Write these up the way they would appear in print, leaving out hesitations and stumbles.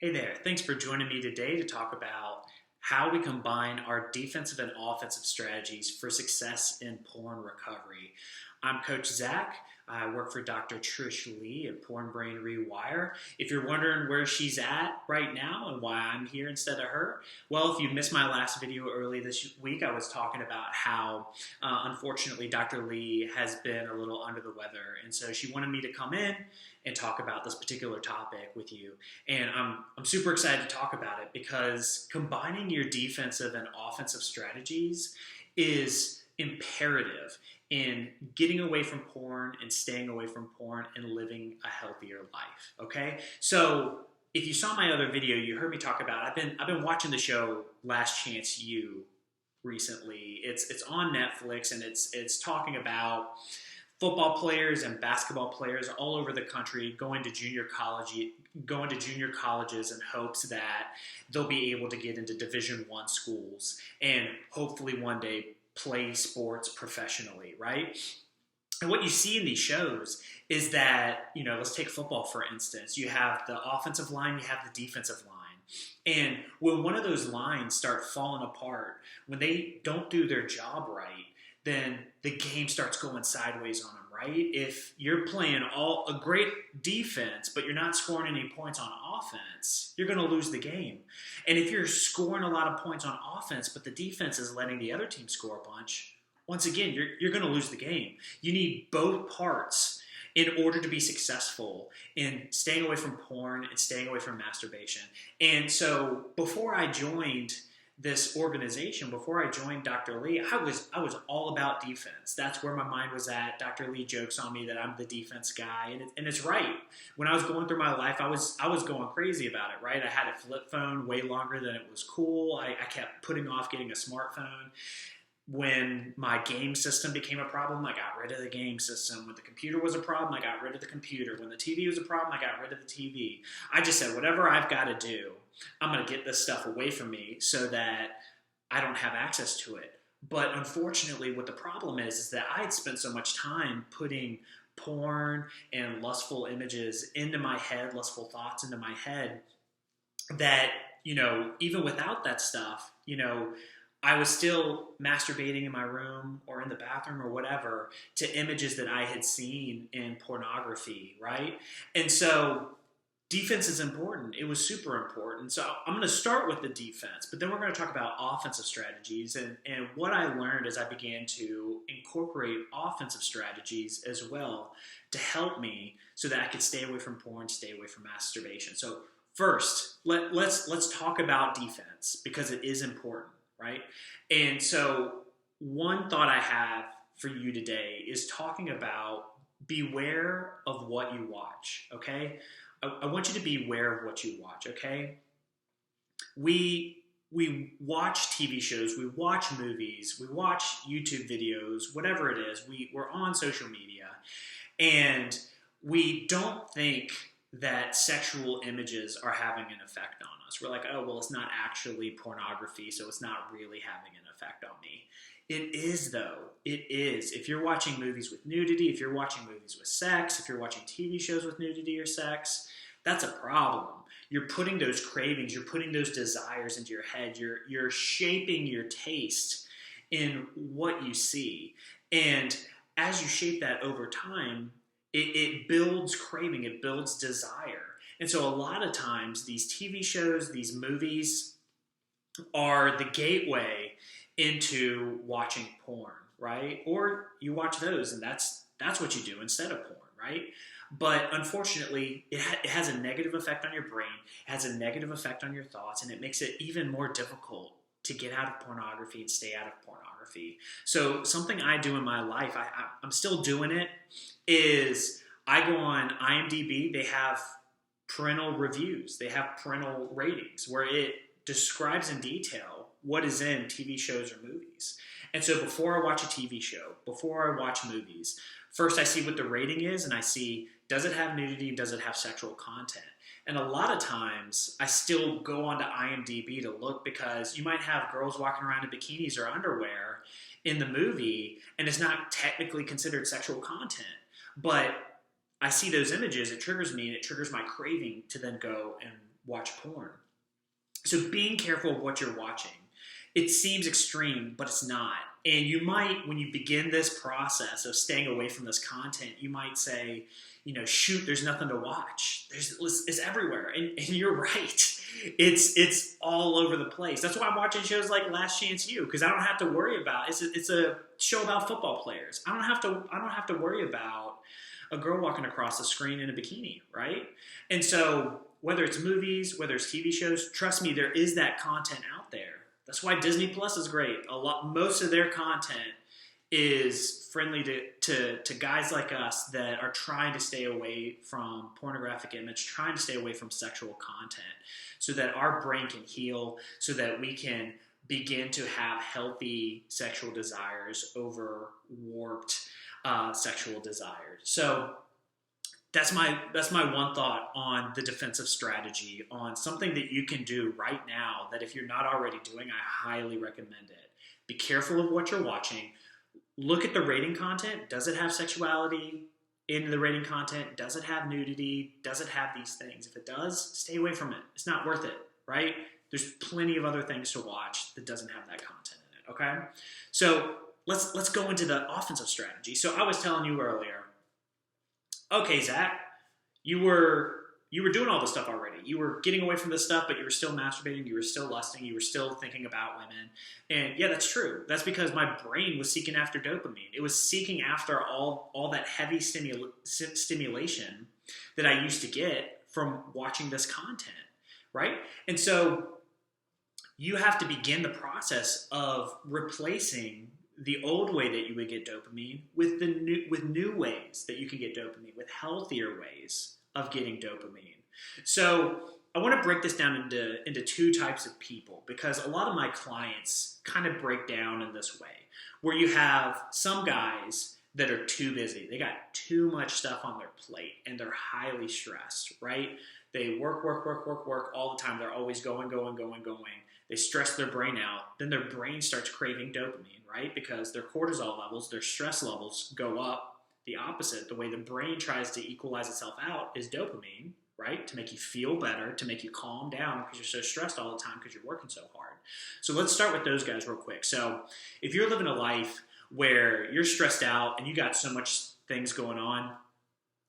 Hey there, thanks for joining me today to talk about how we combine our defensive and offensive strategies for success in porn recovery. I'm Coach Zack. I work for Dr. Trish Leigh at Brain Rewire. If you're wondering where she's at right now and why I'm here instead of her, well, if you missed my last video early this week, I was talking about how, unfortunately, Dr. Leigh has been a little under the weather. And so she wanted me to come in and talk about this particular topic with you. And I'm super excited to talk about it because combining your defensive and offensive strategies is imperative in getting away from porn and staying away from porn and living a healthier life. Okay, so if you saw my other video, you heard me talk about. I've been watching the show Last Chance U recently. It's on Netflix and it's talking about football players and basketball players all over the country going to junior colleges in hopes that they'll be able to get into Division I schools and hopefully one day play sports professionally, right? And what you see in these shows is that, let's take football for instance. You have the offensive line, you have the defensive line. And when one of those lines start falling apart, when they don't do their job right, then the game starts going sideways on them, right? If you're playing a great defense, but you're not scoring any points on offense, you're going to lose the game. And if you're scoring a lot of points on offense, but the defense is letting the other team score a bunch, once again, you're going to lose the game. You need both parts in order to be successful in staying away from porn and staying away from masturbation. And so before I joined this organization, before I joined Dr. Leigh, I was all about defense. That's where my mind was at. Dr. Leigh jokes on me that I'm the defense guy, and it's right. When I was going through my life, I was going crazy about it, right? I had a flip phone way longer than it was cool. I kept putting off getting a smartphone. When my game system became a problem, I got rid of the game system. When the computer was a problem, I got rid of the computer. When the TV was a problem, I got rid of the TV. I just said, whatever I've got to do, I'm going to get this stuff away from me so that I don't have access to it. But unfortunately, what the problem is that I had spent so much time putting porn and lustful images into my head, lustful thoughts into my head, that, even without that stuff, I was still masturbating in my room or in the bathroom or whatever to images that I had seen in pornography, right? And so defense is important. It was super important. So I'm going to start with the defense, but then we're going to talk about offensive strategies. And what I learned as I began to incorporate offensive strategies as well to help me so that I could stay away from porn, stay away from masturbation. So first, let's talk about defense because it is important. Right? And so one thought I have for you today is talking about beware of what you watch, okay? I want you to be aware of what you watch, okay? We watch TV shows, we watch movies, we watch YouTube videos, whatever it is. We're on social media, and we don't think that sexual images are having an effect on us. We're like, oh, well, it's not actually pornography, so it's not really having an effect on me. It is, though. It is. If you're watching movies with nudity, if you're watching movies with sex, if you're watching TV shows with nudity or sex, that's a problem. You're putting those cravings, you're putting those desires into your head. You're shaping your taste in what you see. And as you shape that over time, it builds craving, it builds desire. And so a lot of times these TV shows, these movies are the gateway into watching porn, right? Or you watch those and that's what you do instead of porn, right? But unfortunately, it has a negative effect on your brain, it has a negative effect on your thoughts, and it makes it even more difficult to get out of pornography and stay out of pornography. So something I do in my life, I'm still doing it, is I go on IMDb. They have parental reviews. They have parental ratings where it describes in detail what is in TV shows or movies. And so before I watch a TV show, before I watch movies, first I see what the rating is and I see, does it have nudity and does it have sexual content? And a lot of times I still go onto IMDb to look because you might have girls walking around in bikinis or underwear in the movie and it's not technically considered sexual content. But I see those images, it triggers me, and it triggers my craving to then go and watch porn. So being careful of what you're watching. It seems extreme, but it's not. And you might, when you begin this process of staying away from this content, you might say, shoot, there's nothing to watch. It's everywhere. And you're right. It's all over the place. That's why I'm watching shows like Last Chance U, because I don't have to worry about it's a show about football players. I don't have to worry about a girl walking across the screen in a bikini, right? And so whether it's movies, whether it's TV shows, trust me, there is that content out there. That's why Disney Plus is great. Most of their content is friendly to guys like us that are trying to stay away from pornographic image, trying to stay away from sexual content, so that our brain can heal, so that we can begin to have healthy sexual desires over warped sexual desires. So that's my one thought on the defensive strategy, on something that you can do right now that if you're not already doing, I highly recommend it. Be careful of what you're watching. Look at the rating content. Does it have sexuality in the rating content? Does it have nudity? Does it have these things? If it does, stay away from it. It's not worth it, right? There's plenty of other things to watch that doesn't have that content in it, okay? So let's go into the offensive strategy. So I was telling you earlier, okay, Zach, you were doing all this stuff already. You were getting away from this stuff, but you were still masturbating, you were still lusting, you were still thinking about women. And yeah, that's true. That's because my brain was seeking after dopamine. It was seeking after all that heavy stimulation that I used to get from watching this content, right? And so you have to begin the process of replacing the old way that you would get dopamine with new ways that you can get dopamine, with healthier ways of getting dopamine. So I want to break this down into two types of people, because a lot of my clients kind of break down in this way, where you have some guys that are too busy. They got too much stuff on their plate and they're highly stressed, right? They work all the time. They're always going. They stress their brain out. Then their brain starts craving dopamine, right? Because their cortisol levels, their stress levels go up. The opposite, the way the brain tries to equalize itself out, is dopamine, right? To make you feel better, to make you calm down because you're so stressed all the time because you're working so hard. So let's start with those guys real quick. So if you're living a life where you're stressed out and you got so much things going on,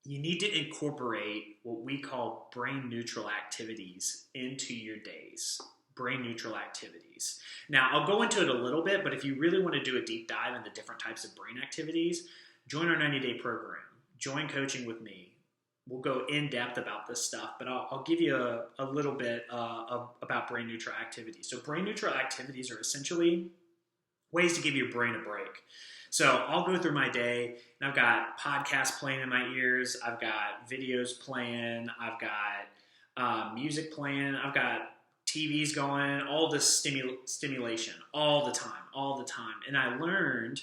you need to incorporate what we call brain neutral activities into your days. Brain neutral activities. Now, I'll go into it a little bit, but if you really want to do a deep dive into different types of brain activities, join our 90-day program. Join coaching with me. We'll go in depth about this stuff, but I'll give you a little bit about brain neutral activities. So brain neutral activities are essentially ways to give your brain a break. So I'll go through my day, and I've got podcasts playing in my ears. I've got videos playing. I've got music playing. I've got TVs going, all this stimulation all the time. And I learned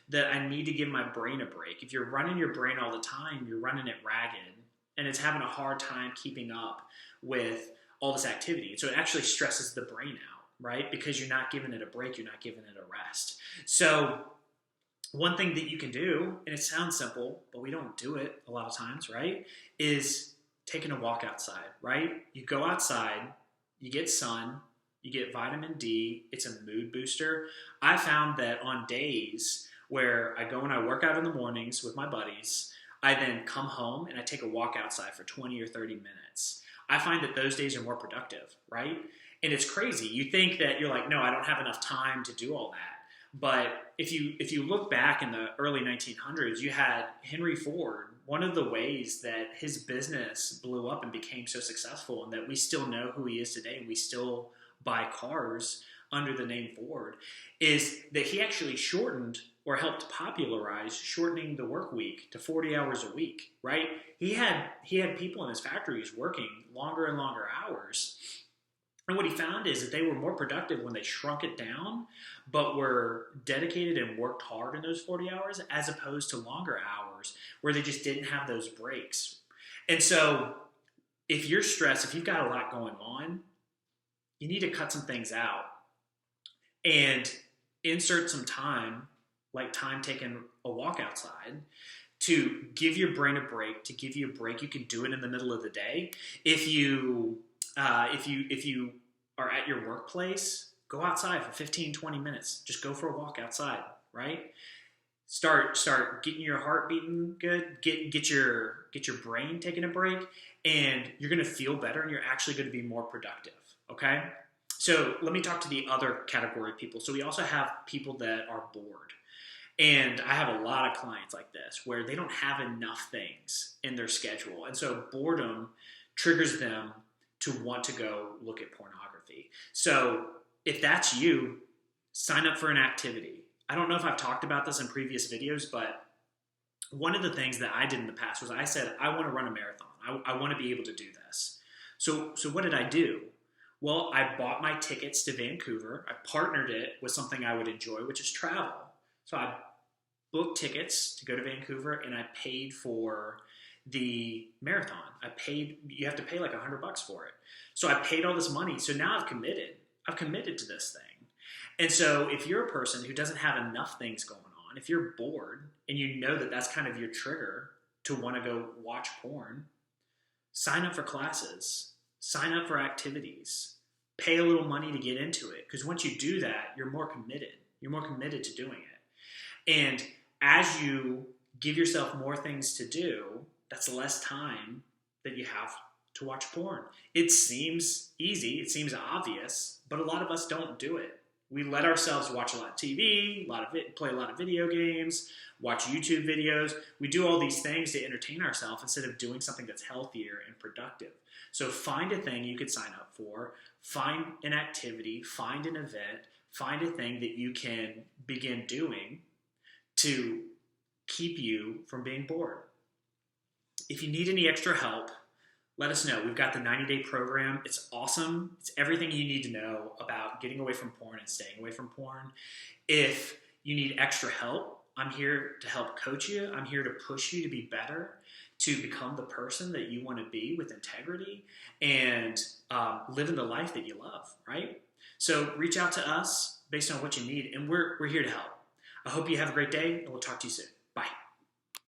that I need to give my brain a break. If you're running your brain all the time, you're running it ragged, and it's having a hard time keeping up with all this activity. So it actually stresses the brain out, right? Because you're not giving it a break, you're not giving it a rest. So one thing that you can do, and it sounds simple, but we don't do it a lot of times, right, is taking a walk outside, right? You go outside, you get sun, you get vitamin D, it's a mood booster. I found that on days where I go and I work out in the mornings with my buddies, I then come home and I take a walk outside for 20 or 30 minutes. I find that those days are more productive, right? And it's crazy. You think that you're like, no, I don't have enough time to do all that. But if you look back in the early 1900s, you had Henry Ford. One of the ways that his business blew up and became so successful, and that we still know who he is today, and we still buy cars under the name Ford, is that he actually shortened or helped popularize shortening the work week to 40 hours a week, right? He had people in his factories working longer and longer hours. And what he found is that they were more productive when they shrunk it down, but were dedicated and worked hard in those 40 hours, as opposed to longer hours where they just didn't have those breaks. And so if you're stressed, if you've got a lot going on, you need to cut some things out and insert some time, like time taking a walk outside, to give your brain a break, to give you a break. You can do it in the middle of the day. If you are at your workplace, go outside for 15, 20 minutes. Just go for a walk outside, right? Start getting your heart beating good. Get your brain taking a break, and you're going to feel better, and you're actually going to be more productive. Okay. So let me talk to the other category of people. So we also have people that are bored. And I have a lot of clients like this where they don't have enough things in their schedule. And so boredom triggers them to want to go look at pornography. So if that's you, sign up for an activity. I don't know if I've talked about this in previous videos, but one of the things that I did in the past was I said, I want to run a marathon. I want to be able to do this. So what did I do? Well, I bought my tickets to Vancouver. I partnered it with something I would enjoy, which is travel. So I booked tickets to go to Vancouver, and I paid for the marathon. You have to pay like $100 for it. So I paid all this money. So now I've committed to this thing. And so if you're a person who doesn't have enough things going on, if you're bored and you know that that's kind of your trigger to want to go watch porn, sign up for classes, sign up for activities, pay a little money to get into it. Because once you do that, you're more committed. You're more committed to doing it. And as you give yourself more things to do, that's less time that you have to watch porn. It seems easy, it seems obvious, but a lot of us don't do it. We let ourselves watch a lot of TV, play a lot of video games, watch YouTube videos. We do all these things to entertain ourselves instead of doing something that's healthier and productive. So find a thing you could sign up for, find an activity, find an event, find a thing that you can begin doing to keep you from being bored. If you need any extra help, let us know. We've got the 90-day program. It's awesome. It's everything you need to know about getting away from porn and staying away from porn. If you need extra help, I'm here to help coach you. I'm here to push you to be better, to become the person that you want to be with integrity and living the life that you love, right? So reach out to us based on what you need, and we're here to help. I hope you have a great day, and we'll talk to you soon.